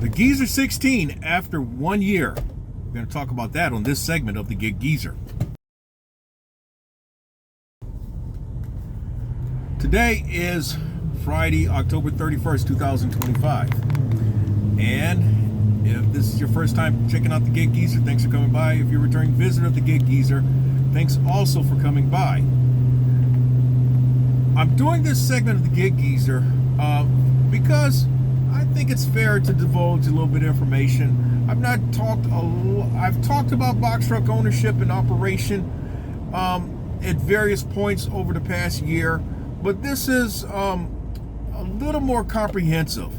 The Geezer 16 after 1 year. We're going to talk about that on this segment of the Get Geezer. Today is Friday, October 31st, 2025. And if this is your first time checking out the Get Geezer, thanks for coming by. If you're a returning visitor of the Get Geezer, thanks also for coming by. I'm doing this segment of the Get Geezer because I think it's fair to divulge a little bit of information. I've talked about box truck ownership and operation at various points over the past year, but this is a little more comprehensive.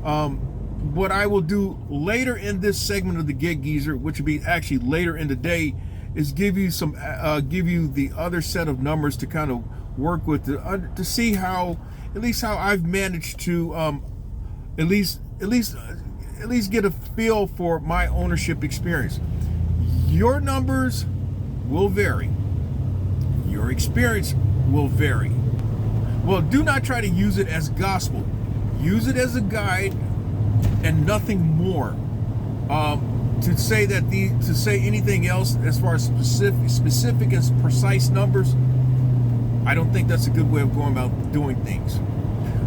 What I will do later in this segment of the Get Geezer, which will be actually later in the day, is give you the other set of numbers to kind of work with to see how I've managed to at least get a feel for my ownership experience. Your numbers will vary. Your experience will vary. Well, do not try to use it as gospel. Use it as a guide and nothing more. To say anything else as far as specific and precise numbers, I don't think that's a good way of going about doing things.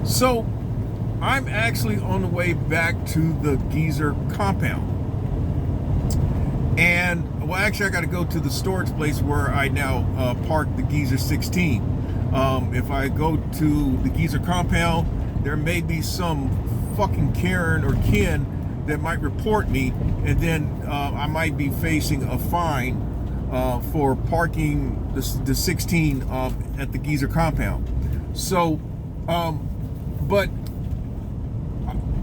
So I'm actually on the way back to the Geezer compound. And, well, actually, I got to go to the storage place where I now park the Geezer 16. If I go to the Geezer compound, there may be some fucking Karen or Ken that might report me, and then I might be facing a fine for parking the 16 at the Geezer compound. So, but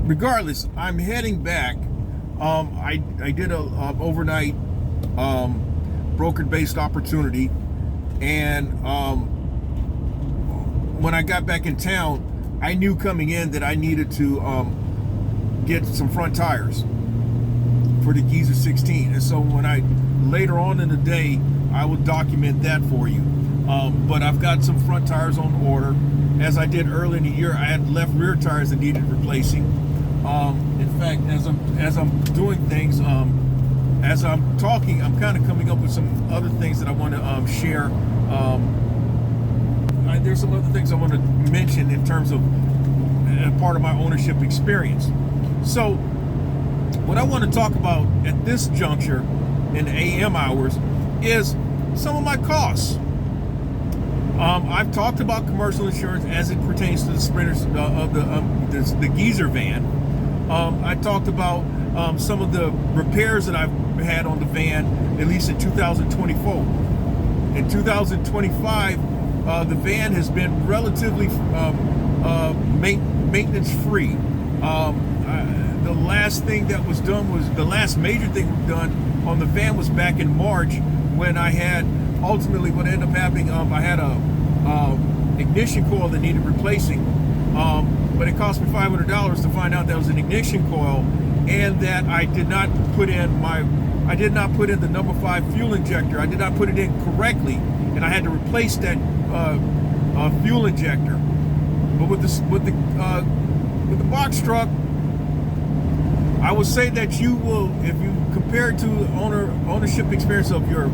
regardless, I'm heading back. I did a overnight broker-based opportunity, and when I got back in town, I knew coming in that I needed to get some front tires for the Geezer 16, and so later on in the day, I will document that for you. But I've got some front tires on order. As I did early in the year, I had left rear tires that needed replacing. In fact, as I'm doing things, as I'm talking, I'm kind of coming up with some other things that I want to share. There's some other things I want to mention in terms of part of my ownership experience. So what I want to talk about at this juncture in the AM hours is some of my costs. I've talked about commercial insurance as it pertains to the Sprinters of the Geezer van. I talked about some of the repairs that I've had on the van, at least in 2024. In 2025, the van has been relatively maintenance free. The last major thing we've done on the van was back in March, when I had ultimately what ended up happening. I had a ignition coil that needed replacing, but it cost me $500 to find out that was an ignition coil, and that I did not put in the number 5 fuel injector. I did not put it in correctly, and I had to replace that fuel injector. But with the box truck, I would say that you will, if you compare it to ownership experience of your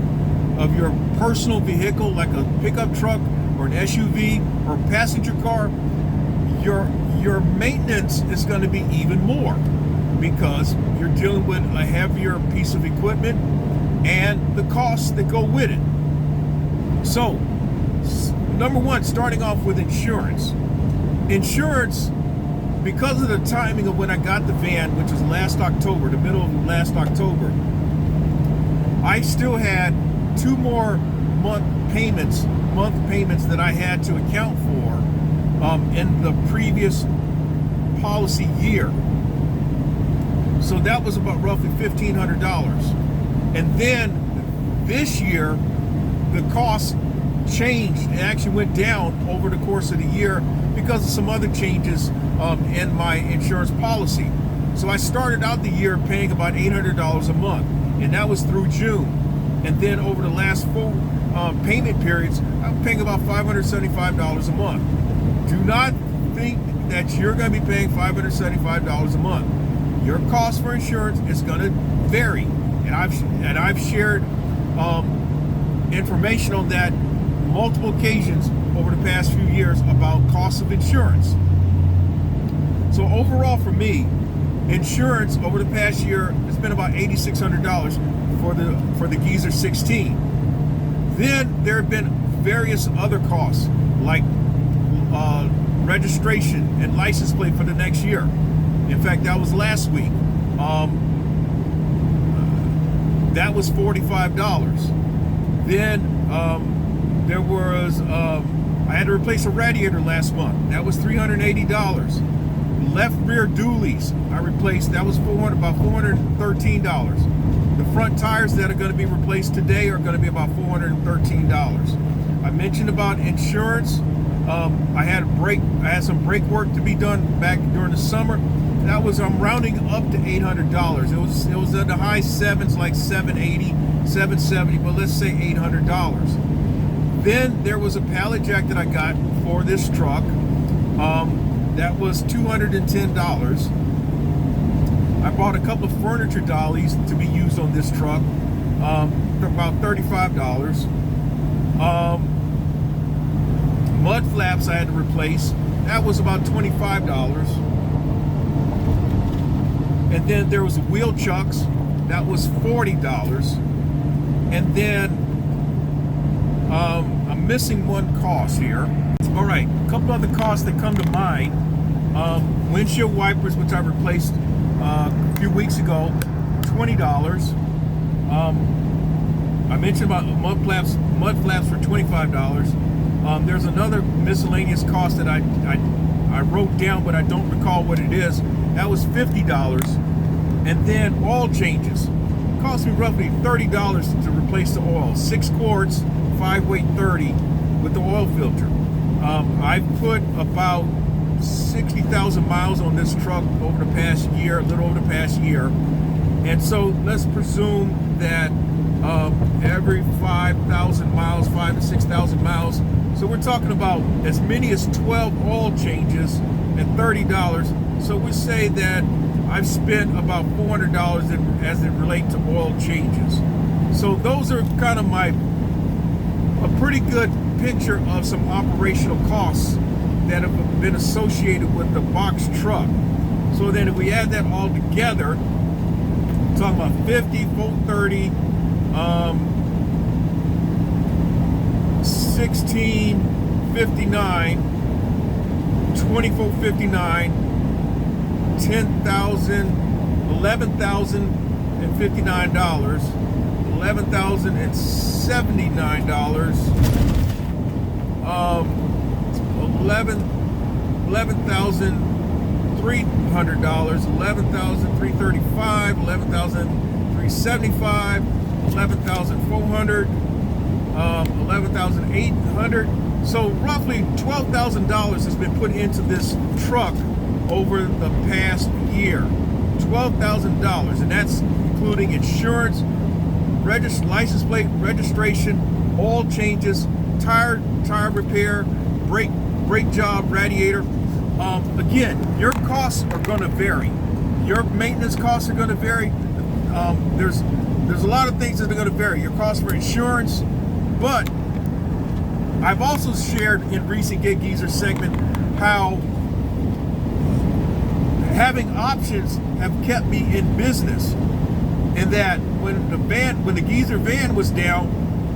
personal vehicle, like a pickup truck or an SUV or a passenger car, your maintenance is going to be even more, because you're dealing with a heavier piece of equipment and the costs that go with it. So, number one, starting off with insurance. Insurance, because of the timing of when I got the van, which was last October, the middle of last October, I still had 2 more month payments that I had to account for in the previous policy year. So that was about roughly $1,500. And then this year, the cost changed. It actually went down over the course of the year because of some other changes in my insurance policy. So I started out the year paying about $800 a month, and that was through June. And then over the last 4 payment periods, I'm paying about $575 a month. Do not think that you're going to be paying $575 a month. your cost for insurance is going to vary, and I've shared information on that multiple occasions over the past few years about cost of insurance. So overall, for me, insurance over the past year has been about $8,600 for the Geezer 16. Then there have been various other costs like registration and license plate for the next year. In fact, that was last week. That was $45. Then there was I had to replace a radiator last month. That was $380. Left rear dualies I replaced. That was about $413. The front tires that are going to be replaced today are going to be about $413. I mentioned about insurance. I had some brake work to be done back during the summer. That was, I'm rounding up to $800. It was at the high sevens, like $780, $770, but let's say $800. Then there was a pallet jack that I got for this truck. That was $210. I bought a couple of furniture dollies to be used on this truck for about $35. Mud flaps I had to replace. That was about $25. And then there was wheel chucks. That was $40. And then I'm missing one cost here. All right, a couple other costs that come to mind. Windshield wipers, which I replaced a few weeks ago, $20. I mentioned about mud flaps for $25. There's another miscellaneous cost that I wrote down, but I don't recall what it is. That was $50. And then oil changes. It cost me roughly $30 to replace the oil. 6 quarts, 5-weight 30 with the oil filter. I've put about 60,000 miles on this truck over the past year, a little over the past year. And so let's presume that every 5,000 miles, 5,000 to 6,000 miles. So we're talking about as many as 12 oil changes at $30. So we say that I've spent about $400 as it relates to oil changes. So those are kind of a pretty good picture of some operational costs that have been associated with the box truck. So then if we add that all together, we're talking about 50, 430, 1659, 2459, 10,000, $11,059, $11,079, $11,300, $11,335, $11,375, $11,400, $11,800. So roughly $12,000 has been put into this truck over the past year. $12,000, and that's including insurance, license plate registration, oil changes, tire repair, brake job, radiator. Again, your costs are going to vary. Your maintenance costs are going to vary. There's a lot of things that are going to vary. Your costs for insurance, but I've also shared in recent Get Geezer segment how having options have kept me in business. And that when the Geezer van was down,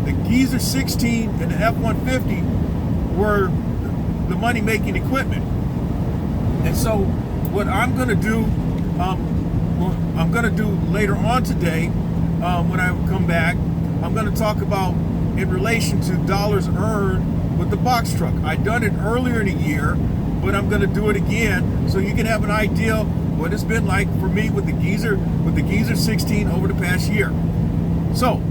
the Geezer 16 and the F-150 were the money-making equipment. And so what I'm going to do, later on today, when I come back, I'm going to talk about in relation to dollars earned with the box truck. I've done it earlier in the year, but I'm going to do it again so you can have an idea what it's been like for me with the Geezer 16 over the past year. So,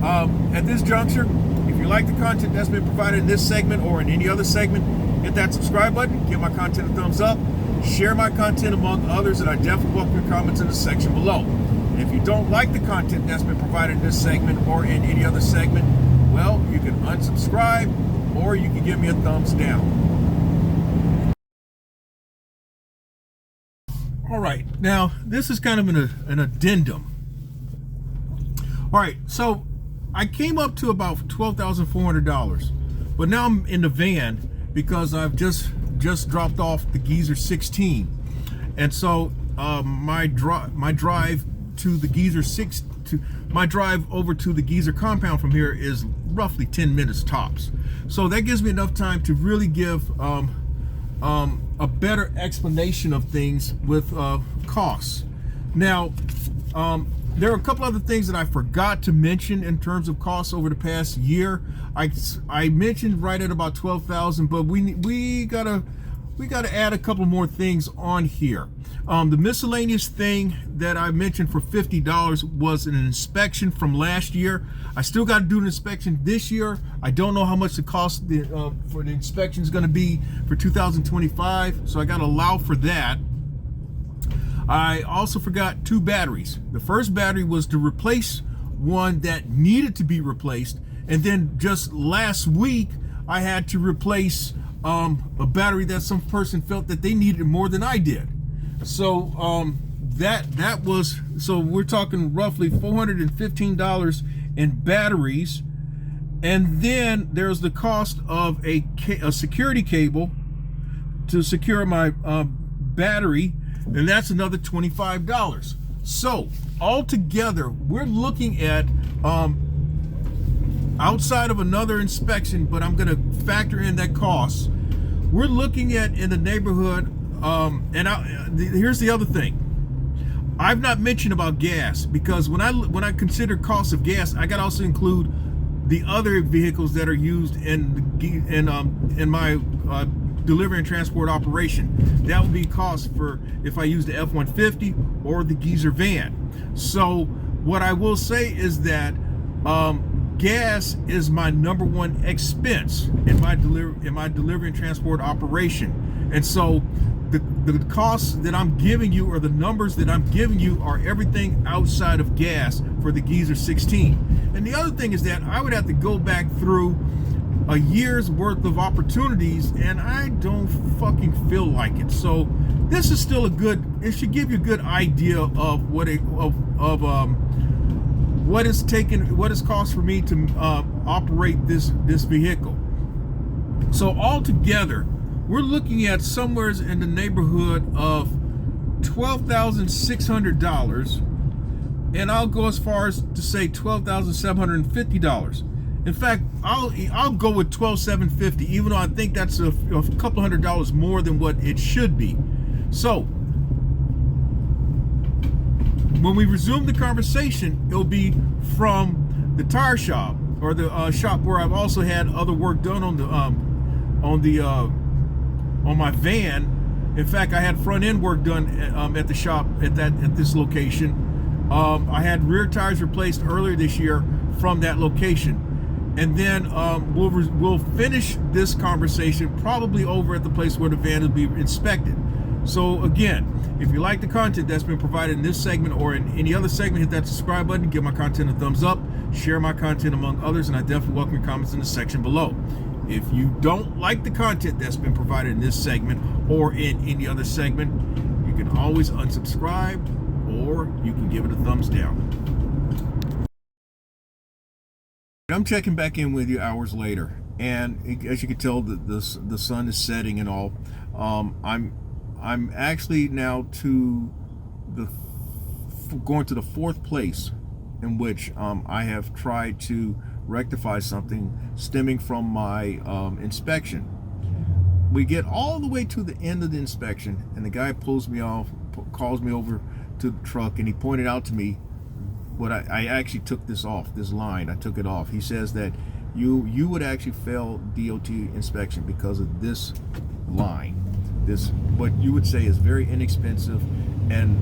at this juncture, if you like the content that's been provided in this segment or in any other segment, hit that subscribe button, give my content a thumbs up, share my content among others, and I definitely welcome your comments in the section below. And if you don't like the content that's been provided in this segment or in any other segment, well, you can unsubscribe or you can give me a thumbs down. All right, now this is kind of an addendum. All right, so I came up to about $12,400, but now I'm in the van because I've just dropped off the Geezer 16, and so my drive to the Geezer my drive over to the Geezer compound from here is roughly 10 minutes tops. So that gives me enough time to really give a better explanation of things with costs. Now, there are a couple other things that I forgot to mention in terms of costs over the past year. I mentioned right at about 12,000, but we gotta add a couple more things on here. The miscellaneous thing that I mentioned for $50 was an inspection from last year. I still got to do an inspection this year. I don't know how much the cost for the inspection is going to be for 2025, so I got to allow for that. I also forgot 2 batteries. The first battery was to replace one that needed to be replaced, and then just last week I had to replace a battery that some person felt that they needed more than I did. So so we're talking roughly $415 in batteries, and then there's the cost of a security cable to secure my battery, and that's another $25. So altogether, we're looking at outside of another inspection, but I'm going to factor in that cost. We're looking at in the neighborhood, here's the other thing. I've not mentioned about gas, because when I consider cost of gas, I got to also include the other vehicles that are used in my delivery and transport operation. That would be cost for if I use the F-150 or the Geezer van. So what I will say is that gas is my number one expense in my delivery and transport operation, and so the costs that I'm giving you, or the numbers that I'm giving you, are everything outside of gas for the Geezer 16. And the other thing is that I would have to go back through a year's worth of opportunities, and I don't fucking feel like it. So this is still it should give you a good idea of what it's cost for me to operate this vehicle. So altogether, we're looking at somewhere in the neighborhood of $12,600, and I'll go as far as to say $12,750. In fact, I'll go with $12,750, even though I think that's a couple $100 more than what it should be. So when we resume the conversation, it'll be from the tire shop, or the shop where I've also had other work done on my van. In fact, I had front end work done at the shop at this location. I had rear tires replaced earlier this year from that location, and then we'll finish this conversation probably over at the place where the van will be inspected. So again, if you like the content that's been provided in this segment or in any other segment, hit that subscribe button, give my content a thumbs up, share my content among others, and I definitely welcome your comments in the section below. If you don't like the content that's been provided in this segment or in any other segment, you can always unsubscribe, or you can give it a thumbs down. I'm checking back in with you hours later, and as you can tell, the sun is setting and all. I'm actually now going to the 4th place in which I have tried to rectify something stemming from my inspection. We get all the way to the end of the inspection, and the guy pulls me off, calls me over to the truck, and he pointed out to me what I actually took this line. I took it off. He says that you would actually fail DOT inspection because of this line. This, what you would say, is very inexpensive and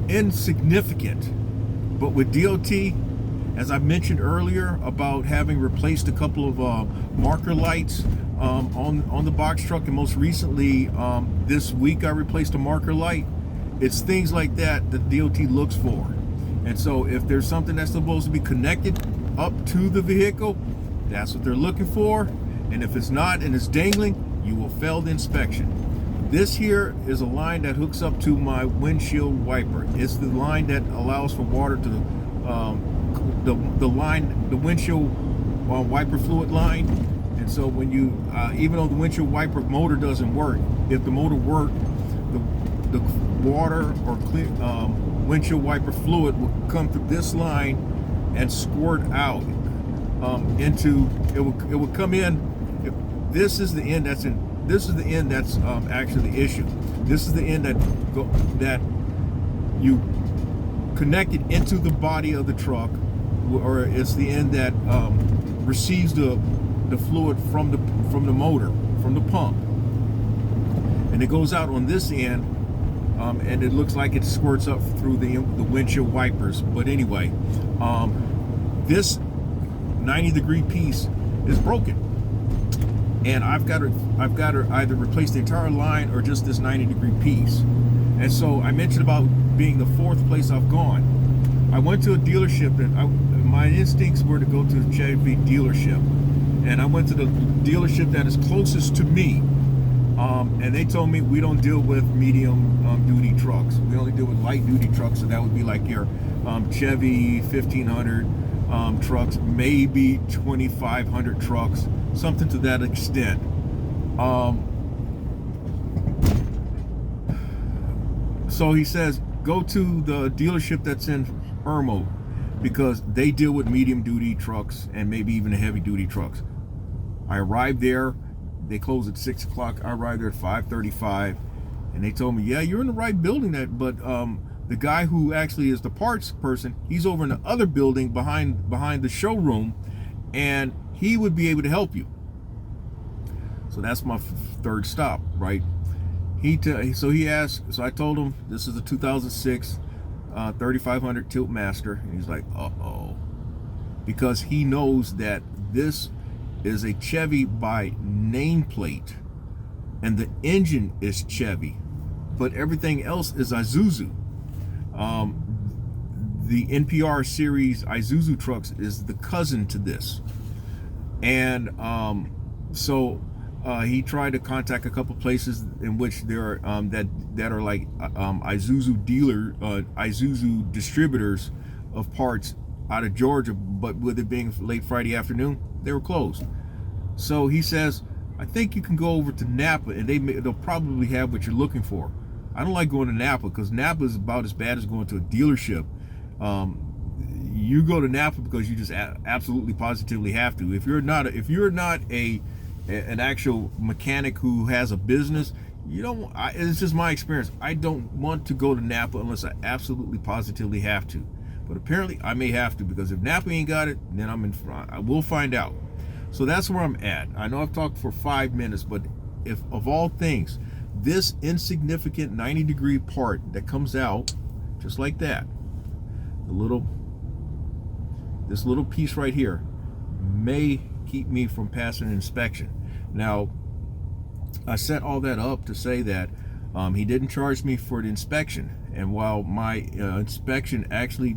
insignificant, but with DOT, as I mentioned earlier about having replaced a couple of marker lights on the box truck, and most recently this week I replaced a marker light. It's things like that that DOT looks for. And so if there's something that's supposed to be connected up to the vehicle, that's what they're looking for. And if it's not and it's dangling, you will fail the inspection. This here is a line that hooks up to my windshield wiper. It's the line that allows for water to the windshield wiper fluid line. And so when you, even though the windshield wiper motor doesn't work, if the motor worked, the water or clear windshield wiper fluid will come through this line and squirt out into it will come in. This is the end that's in. This is the end that's actually the issue. This is the end that you connected into the body of the truck, or it's the end that receives the fluid from the motor, from the pump, and it goes out on this end, and it looks like it squirts up through the windshield wipers. But anyway, this 90-degree piece is broken, and I've got to either replace the entire line or just this 90-degree piece. And so I mentioned about being the fourth place I've gone. I went to a dealership that my instincts were to go to the Chevy dealership, and I went to the dealership that is closest to me, and they told me we don't deal with medium duty trucks. We only deal with light duty trucks, so that would be like your Chevy 1500 trucks, maybe 2500 trucks, something to that extent. So he says, go to the dealership that's in Irmo, because they deal with medium duty trucks and maybe even heavy duty trucks. I arrived there, they closed at 6 o'clock. I arrived there at 5:35, and they told me, yeah, you're in the right building, but the guy who actually is the parts person, he's over in the other building behind the showroom, and he would be able to help you. So that's my third stop, right? So he asked, so I told him this is a 2006 3500 Tiltmaster, and he's like, uh-oh, because he knows that this is a Chevy by nameplate, and the engine is Chevy, but everything else is Isuzu. The NPR series Isuzu trucks is the cousin to this, and so he tried to contact a couple places in which there are that are like Isuzu distributors of parts out of Georgia, but with it being late Friday afternoon, they were closed. So he says, I think you can go over to Napa, and they'll probably have what you're looking for. I don't like going to Napa, because Napa is about as bad as going to a dealership. You go to Napa because you just absolutely positively have to. If you're not an actual mechanic who has a business, you don't. It's just my experience. I don't want to go to Napa unless I absolutely positively have to. But apparently I may have to, because if Napa ain't got it, then I'm in front. I will find out. So that's where I'm at. I know I've talked for 5 minutes, but if of all things, this insignificant 90-degree part that comes out just like that, this little piece right here may keep me from passing an inspection. Now, I set all that up to say that he didn't charge me for the inspection, and while my inspection actually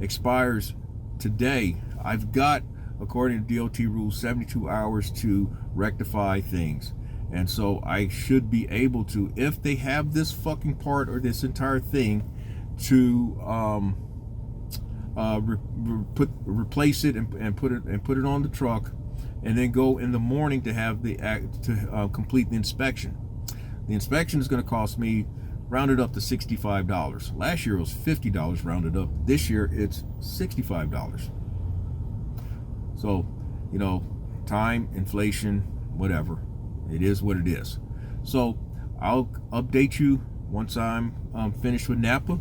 expires today, I've got, according to DOT rules, 72 hours to rectify things. And so I should be able to, if they have this fucking part or this entire thing, to replace it and put it on the truck, and then go in the morning to have complete the inspection. The inspection is going to cost me, rounded up to $65. Last year it was $50 rounded up. This year it's $65. So, you know, time, inflation, whatever. It is what it is. So I'll update you once I'm finished with Napa.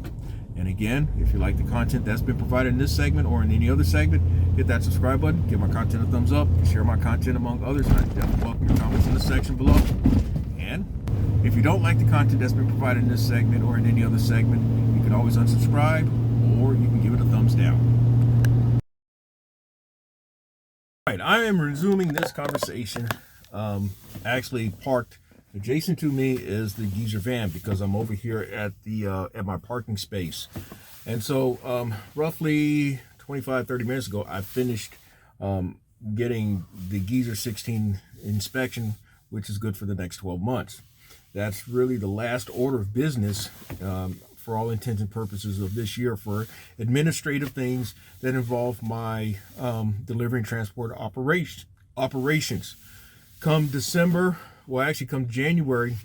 And again, if you like the content that's been provided in this segment or in any other segment, hit that subscribe button, give my content a thumbs up, share my content among others, and I definitely welcome your comments in the section below. And if you don't like the content that's been provided in this segment or in any other segment, you can always unsubscribe, or you can give it a thumbs down. All right, I am resuming this conversation. Actually parked adjacent to me is the Geezer van, because I'm over here at my parking space. And so roughly 25-30 minutes ago, I finished getting the Geezer 16 inspection which is good for the next 12 months. That's really the last order of business for all intents and purposes of this year for administrative things that involve my delivery and transport operations. Come December, well, actually come January,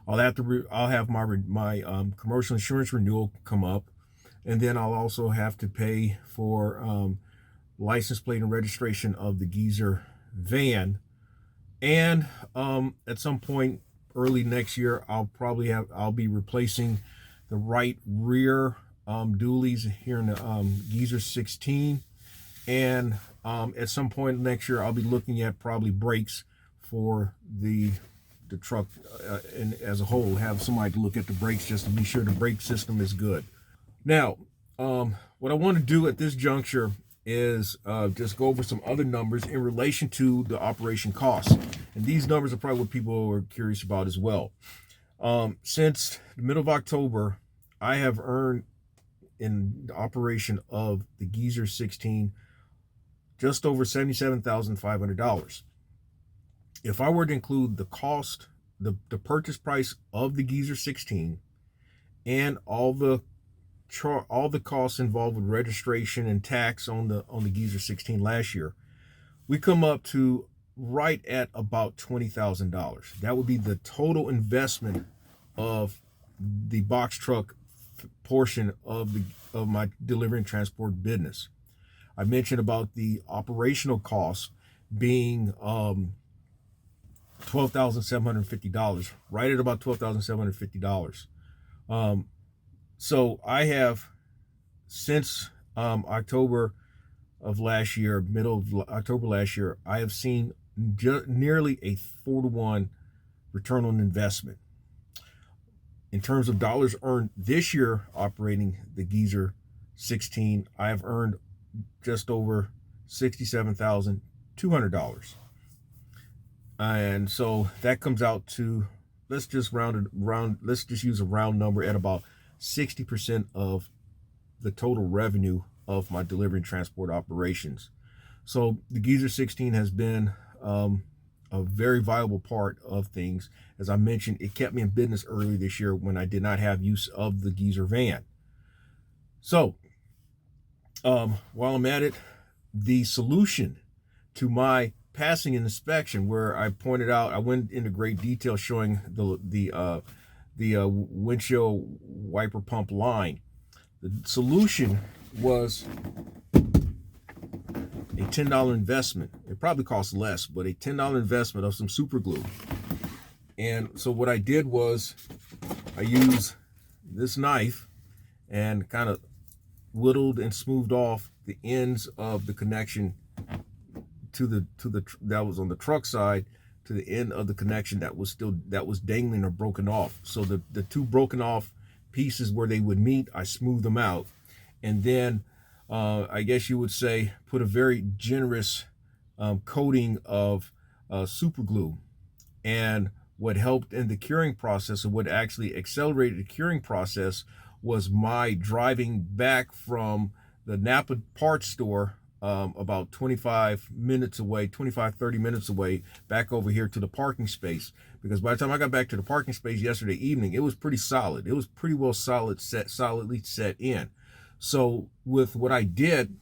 I'll have my commercial insurance renewal come up, and then I'll also have to pay for license plate and registration of the Geezer van, and at some point early next year, I'll be replacing the right rear dualies here in the Geezer 16, and at some point next year, I'll be looking at probably brakes for the truck and as a whole. Have somebody to look at the brakes just to be sure the brake system is good. Now, what I want to do at this juncture is just go over some other numbers in relation to the operation costs. And these numbers are probably what people are curious about as well. Since the middle of October, I have earned in the operation of the Geezer 16 just over $77,500. If I were to include the cost, the purchase price of the Geezer 16 and all the costs involved with registration and tax on the Geezer 16 last year, we come up to right at about $20,000. That would be the total investment of the box truck portion of my delivery and transport business. I mentioned about the operational costs being $12,750, right at about $12,750. So I have, since October of last year, middle of October last year, I have seen nearly a 4-to-1 return on investment. In terms of dollars earned this year operating the Geezer 16, I have earned just over $67,200. And so that comes out to, let's just use a round number at about 60% of the total revenue of my delivery and transport operations. So the Geezer 16 has been a very viable part of things. As I mentioned, it kept me in business early this year when I did not have use of the Geezer van. So while I'm at it, the solution to my passing an inspection, where I pointed out, I went into great detail showing the windshield wiper pump line. The solution was a $10 investment. It probably costs less, but a $10 investment of some super glue. And so what I did was I used this knife and kind of whittled and smoothed off the ends of the connection that was on the truck side to the end of the connection that was dangling or broken off. So the two broken off pieces where they would meet, I smoothed them out, and then I guess you would say put a very generous coating of super glue. And what helped in the curing process, and what actually accelerated the curing process, was my driving back from the Napa parts store about 30 minutes away, back over here to the parking space. Because by the time I got back to the parking space yesterday evening, it was pretty solid. It was pretty well solidly set in. So with what I did,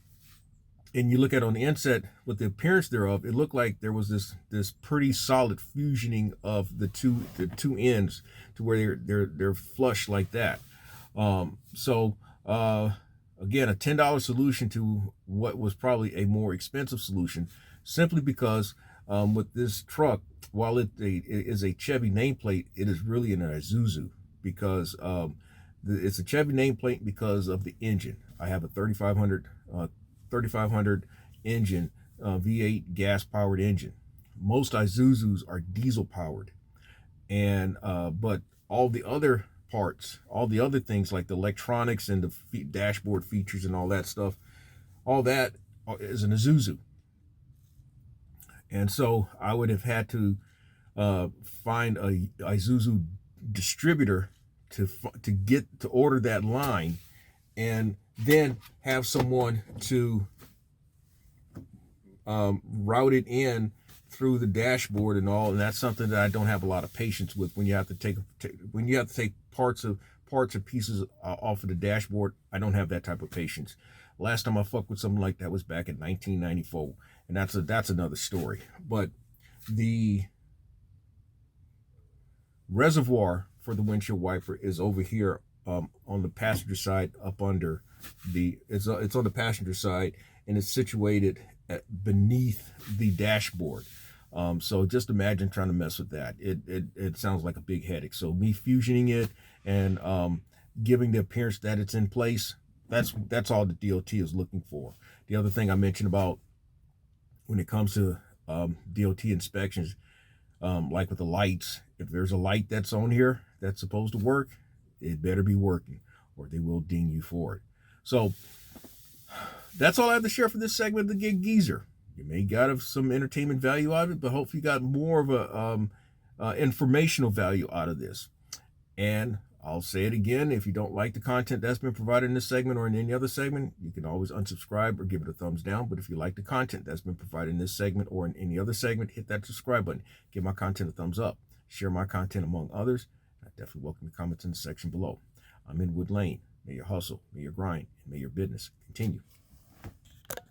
and you look at on the inset with the appearance thereof, it looked like there was this pretty solid fusioning of the two ends to where they're flush like that. Again, a $10 solution to what was probably a more expensive solution, simply because with this truck, while it is a Chevy nameplate, it is really an Isuzu, because it's a Chevy nameplate because of the engine. I have a 3500 engine, V8 gas-powered engine. Most Isuzus are diesel-powered, and but all the other parts, all the other things like the electronics and the dashboard features and all that stuff, all that is an Isuzu. And so I would have had to find a Isuzu distributor to order that line, and then have someone to route it in through the dashboard and all, and that's something that I don't have a lot of patience with. When you have to take parts of pieces off of the dashboard, I don't have that type of patience. Last time I fucked with something like that was back in 1994, and that's another story. But the reservoir for the windshield wiper is over here on the passenger side, up under the it's on the passenger side, and it's situated beneath the dashboard. So just imagine trying to mess with that. It sounds like a big headache. So me fusioning it and giving the appearance that it's in place, that's all the DOT is looking for. The other thing I mentioned about when it comes to DOT inspections, like with the lights, if there's a light that's on here that's supposed to work, it better be working, or they will ding you for it. So that's all I have to share for this segment of the Gig Geezer. You may got some entertainment value out of it, but hopefully you got more of a informational value out of this. And I'll say it again, if you don't like the content that's been provided in this segment or in any other segment, you can always unsubscribe or give it a thumbs down. But if you like the content that's been provided in this segment or in any other segment, hit that subscribe button. Give my content a thumbs up. Share my content among others. I definitely welcome your comments in the section below. I'm in Wood Lane. May your hustle, may your grind, and may your business continue.